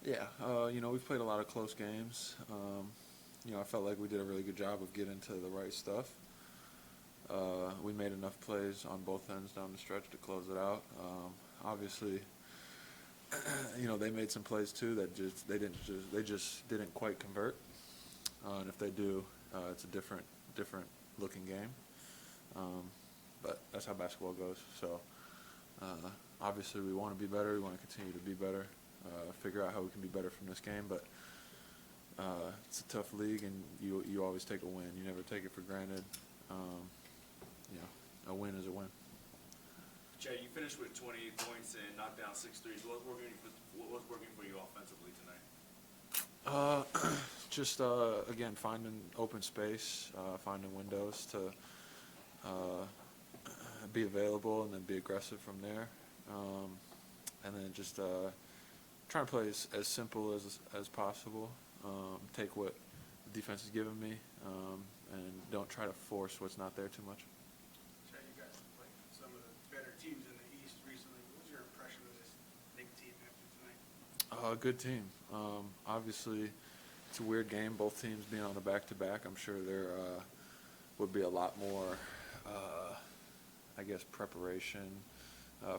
Yeah, we've played a lot of close games. I felt like we did a really good job of getting to the right stuff. We made enough plays on both ends down the stretch to close it out. Obviously, they made some plays too that they just didn't quite convert. And if they do, it's a different looking game. Um, but that's how basketball goes. So obviously, we want to be better. We want to continue to be better. Figure out how we can be better from this game. But it's a tough league, and you always take a win. You never take it for granted. Um, a win is a win. Chet, you finished with 28 points and knocked down 6 threes. What was working for you offensively tonight? Just again, finding open space, finding windows to be available, and then be aggressive from there. And then just trying to play as simple as possible. Take what the defense is giving me, and don't try to force what's not there too much. Chet, you guys have played some of the better teams in the East recently. What was your impression of this Knicks team after tonight? Good team. Obviously, it's a weird game. Both teams being on a back-to-back. I'm sure there would be a lot more, preparation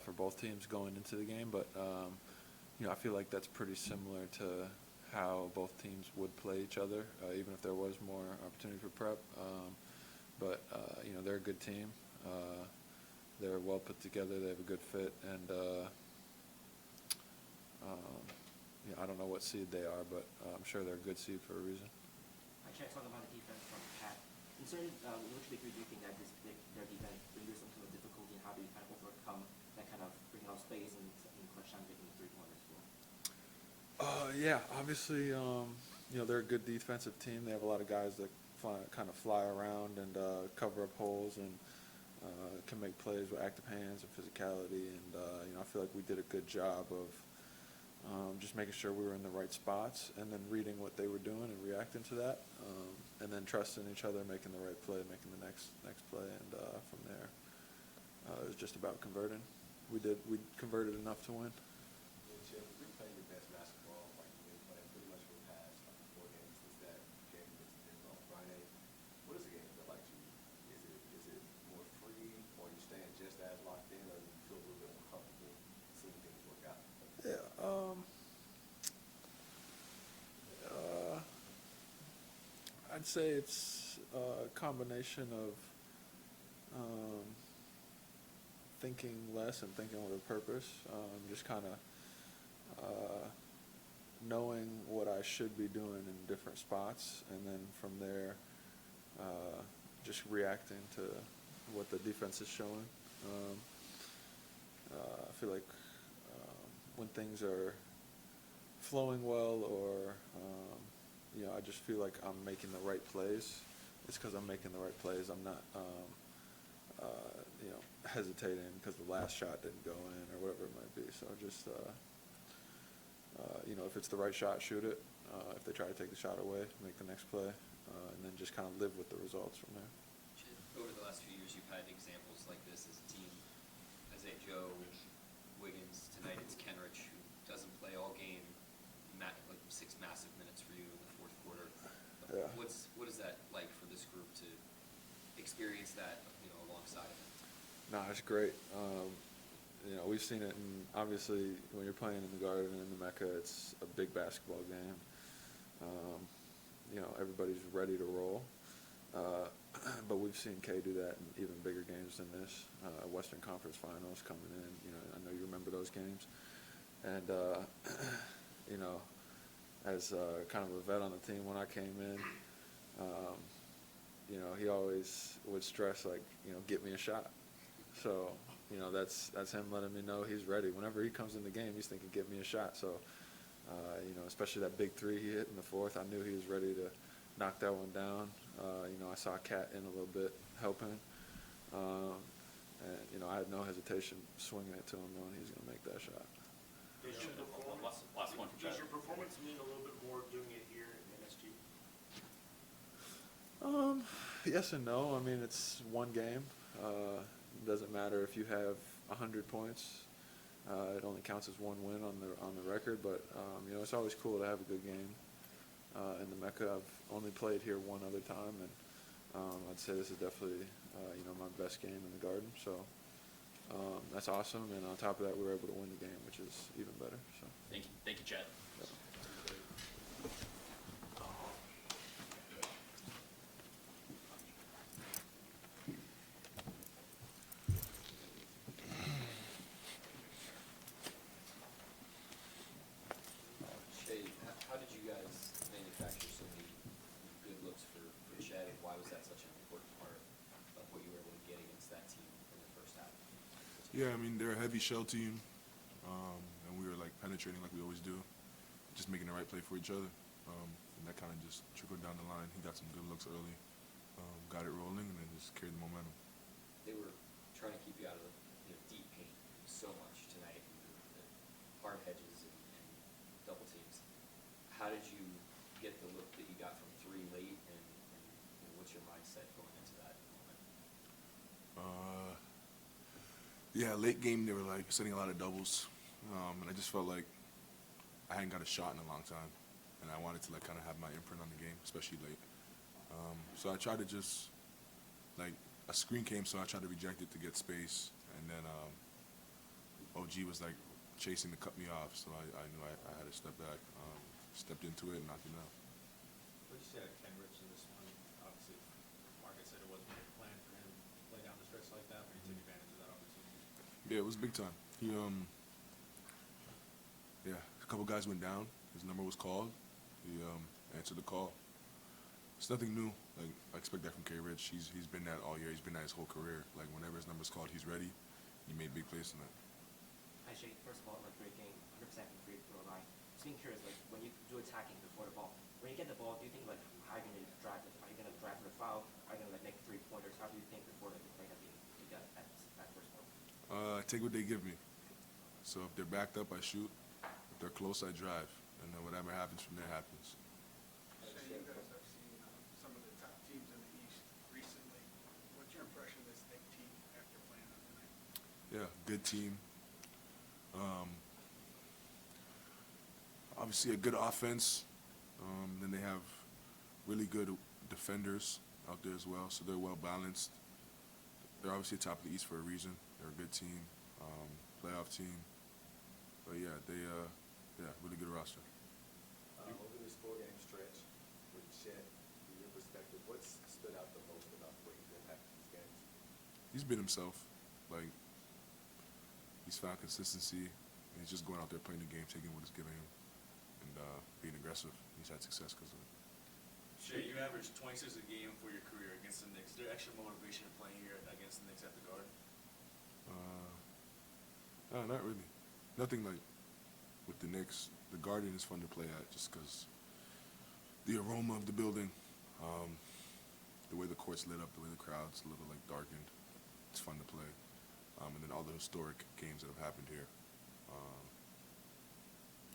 for both teams going into the game. But I feel like that's pretty similar to how both teams would play each other, even if there was more opportunity for prep. But they're a good team. They're well put together. They have a good fit, and I don't know what seed they are, but I'm sure they're a good seed for a reason. I checked talking about the defense from Pat. Concerning which degree do you think that their defense brings you some sort of difficulty, and how do you kind of overcome that kind of bringing out space and clutch time making the three-pointers for? Yeah, obviously, they're a good defensive team. They have a lot of guys that kind of fly around and cover up holes and can make plays with active hands and physicality. And I feel like we did a good job of just making sure we were in the right spots, and then reading what they were doing and reacting to that, and then trusting each other, making the right play, making the next play, and from there, it was just about converting. We converted enough to win. Chip, you're playing your best basketball like you've been playing pretty much for the past 4 games since that game against Denver on Friday. What does the game feel like to you? Is it more free, or are you staying just as locked in, or do you feel a little bit more comfortable seeing things work out? Yeah. I'd say it's a combination of thinking less and thinking with a purpose. Just kind of knowing what I should be doing in different spots, and then from there, just reacting to what the defense is showing. I feel like when things are flowing well, or I just feel like I'm making the right plays, it's because I'm making the right plays. I'm not hesitating because the last shot didn't go in or whatever it might be. So just if it's the right shot, shoot it. If they try to take the shot away, make the next play, and then just kind of live with the results from there. Over the last few years, you've had examples like this as a team. Isaiah Joe, Wiggins. Tonight it's Kenrich, who doesn't play all game, like 6 massive minutes for you in the fourth quarter. Yeah. What is that like for this group to experience that, alongside of it? No, it's great. We've seen it, and obviously when you're playing in the Garden and in the Mecca, it's a big basketball game. Everybody's ready to roll. But we've seen K do that in even bigger games than this. Western Conference Finals coming in. I know you remember those games. And as kind of a vet on the team, when I came in, he always would stress, like, get me a shot. So, that's him letting me know he's ready. Whenever he comes in the game, he's thinking, get me a shot. So, especially that big three he hit in the fourth, I knew he was ready to knock that one down. I saw Cat in a little bit helping. And, I had no hesitation swinging it to him, knowing he was going to make that shot. Does your performance mean a little bit more doing it here in MSG? Yes and no. I mean, it's one game. It doesn't matter if you have 100 points It only counts as one win on the record, but it's always cool to have a good game in the Mecca. I've only played here one other time, and I'd say this is definitely my best game in the Garden. So that's awesome, and on top of that, we were able to win the game, which is even better. So Thank you, Chet. yeah. Shay, how did you guys manufacture so many good looks for Chet, and why was that such an important part of what you were able to get against that team in the first half? Yeah, I mean, they're a heavy shell team, and we were like penetrating like we always do, just making the right play for each other, and that kind of just trickled down the line. He got some good looks early, got it rolling, and then just carried the momentum. They were trying to keep you out of the deep paint so much tonight, the hard hedges and double teams. How did you get the look that you got from three late, and what's your mindset going into that moment? Yeah, late game they were like setting a lot of doubles, and I just felt like I hadn't got a shot in a long time, and I wanted to like kind of have my imprint on the game, especially late. So I tried to just like a screen came, so I tried to reject it to get space, and then OG was like chasing to cut me off, so I knew I had to step back, stepped into it and knocked him out. What did you say to Ken Rich in this one? Obviously, Marcus said it wasn't a plan for him to play down the stretch like that, but he took advantage of that opportunity. Yeah, it was big time. He yeah, a couple guys went down. His number was called. He answered the call. It's nothing new. Like I expect that from K. Rich. He's been that all year. He's been that his whole career. Like whenever his number's called, he's ready. He made big plays tonight. Hi, Shay. First of all, like great game, 100% from free throw line. Just being curious, like when you do attacking before the ball, when you get the ball, do you think like how are you going to drive it? Are you going to drive for the foul? Are you going to like make 3-pointers? How do you think before like the play that you got that first one? Take what they give me. So if they're backed up, I shoot. If they're close, I drive. And then whatever happens from there happens. Shay, you guys have seen some of the top teams in the East recently. What's your impression of this Knicks team after playing them tonight? Yeah, good team. Obviously a good offense. Then they have really good defenders out there as well, so they're well balanced. They're obviously top of the East for a reason. They're a good team, playoff team. But yeah, really good roster. Over this 4-game stretch with Chet, from your perspective, what's stood out the most about the way he's impacted these games? He's been himself. Like, he's found consistency, and he's just going out there playing the game, taking what it's giving him, and being aggressive. He's had success because of it. Shay, you averaged 26 a game for your career against the Knicks. Is there extra motivation playing here against the Knicks at the Garden? Not really. Nothing like with the Knicks. The Garden is fun to play at just because the aroma of the building, the way the court's lit up, the way the crowd's a little like darkened. It's fun to play. And then all the historic games that have happened here.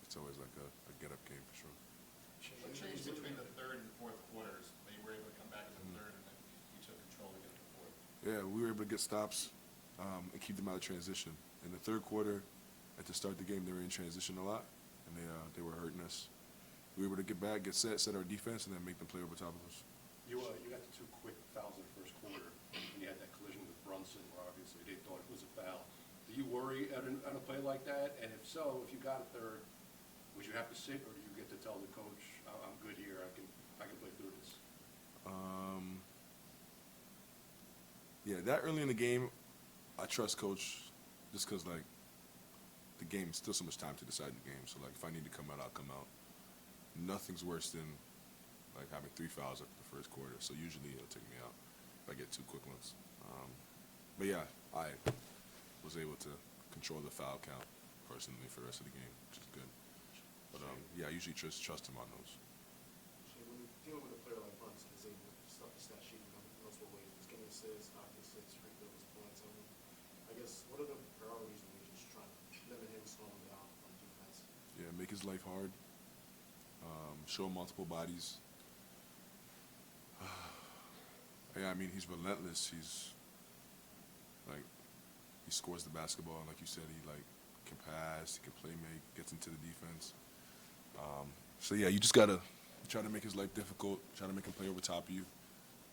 It's always like a get-up game for sure. What changed between the third and fourth quarters? They were able to come back in the third, and then you took control again in the fourth. Yeah, we were able to get stops and keep them out of transition. In the third quarter, and to start the game, they were in transition a lot, and they were hurting us. We were able to get back, get set our defense, and then make them play over top of us. You got the 2 quick fouls in the first quarter, and you had that collision with Brunson, where obviously they thought it was a foul. Do you worry at a play like that? And if so, if you got a third, would you have to sit, or do you get to tell the coach, I'm good here, I can play through this? Yeah, that early in the game, I trust coach just because, like, the game, still so much time to decide the game. So, like, if I need to come out, I'll come out. Nothing's worse than, like, having 3 fouls after the first quarter. So usually it'll take me out if I get 2 quick ones. But, yeah, I was able to control the foul count personally for the rest of the game, which is good. But, yeah, I usually trust him on those. When you're dealing with a player like Brunson, is able to stuff the stat sheet in multiple ways. He's getting assists, knocking assists, free throws, points. I guess, what are the priorities when you're just trying to limit him, slow him down on defense? Yeah, make his life hard. Show him multiple bodies. Yeah, I mean, he's relentless. He's, like, he scores the basketball, and like you said, he, like, can pass, he can play make, gets into the defense. So yeah, you just gotta try to make his life difficult, try to make him play over top of you.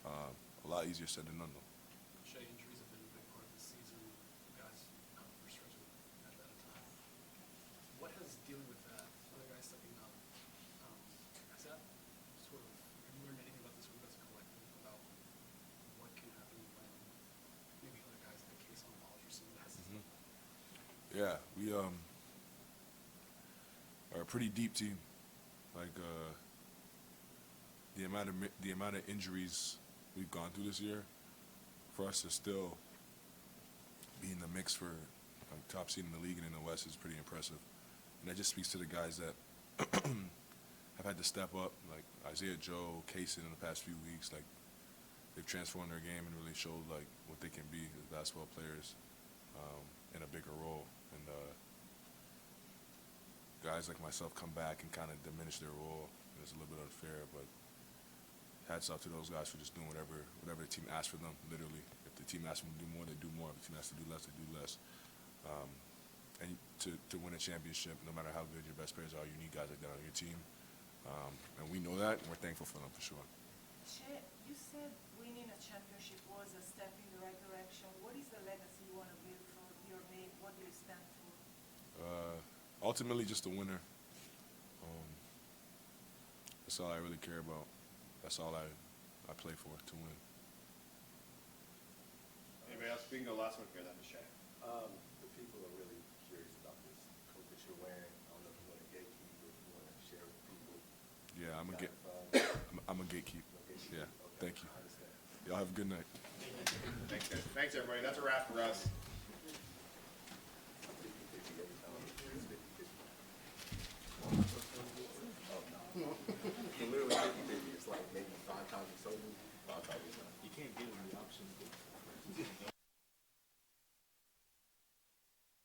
A lot easier said than done though. Shea, injuries have been a big part of the season. You guys out for stretches at a time. What has dealing with that, other guys stepping up, has that sort of, have you learned anything about this group as a collective about what can happen when maybe other guys like case on balls or something that has to Yeah, we are a pretty deep team. Like the amount of injuries we've gone through this year, for us to still be in the mix for like top seed in the league and in the West is pretty impressive. And that just speaks to the guys that have had to step up, like Isaiah Joe, Kaysen in the past few weeks. Like they've transformed their game and really showed like what they can be as basketball players in a bigger role. And guys like myself come back and kind of diminish their role. And it's a little bit unfair, but hats off to those guys for just doing whatever the team asks for them, literally. If the team asks them to do more, they do more. If the team asks to do less, they do less. And to win a championship, no matter how good your best players are, you need guys like that on your team. And we know that, and we're thankful for them for sure. Chet, you said winning a championship was a step in the right direction. What is the legacy you want to build for your name? What do you stand for? Ultimately, just a winner. That's all I really care about. That's all I play for, to win. Anybody else? We can go last one here, then to Shea. The people are really curious about this coat that you're wearing. I don't know if you want to gatekeep or if you want to share with people. Yeah, I'm a gatekeep. Yeah, Okay, thank you. I understand. Y'all have a good night. Thanks, guys. Thanks, everybody. That's a wrap for us. 50-50 every time. It's 50-50. Literally 50-50. It's like maybe 5 times it's sold, 5 times it's not. You can't give them the option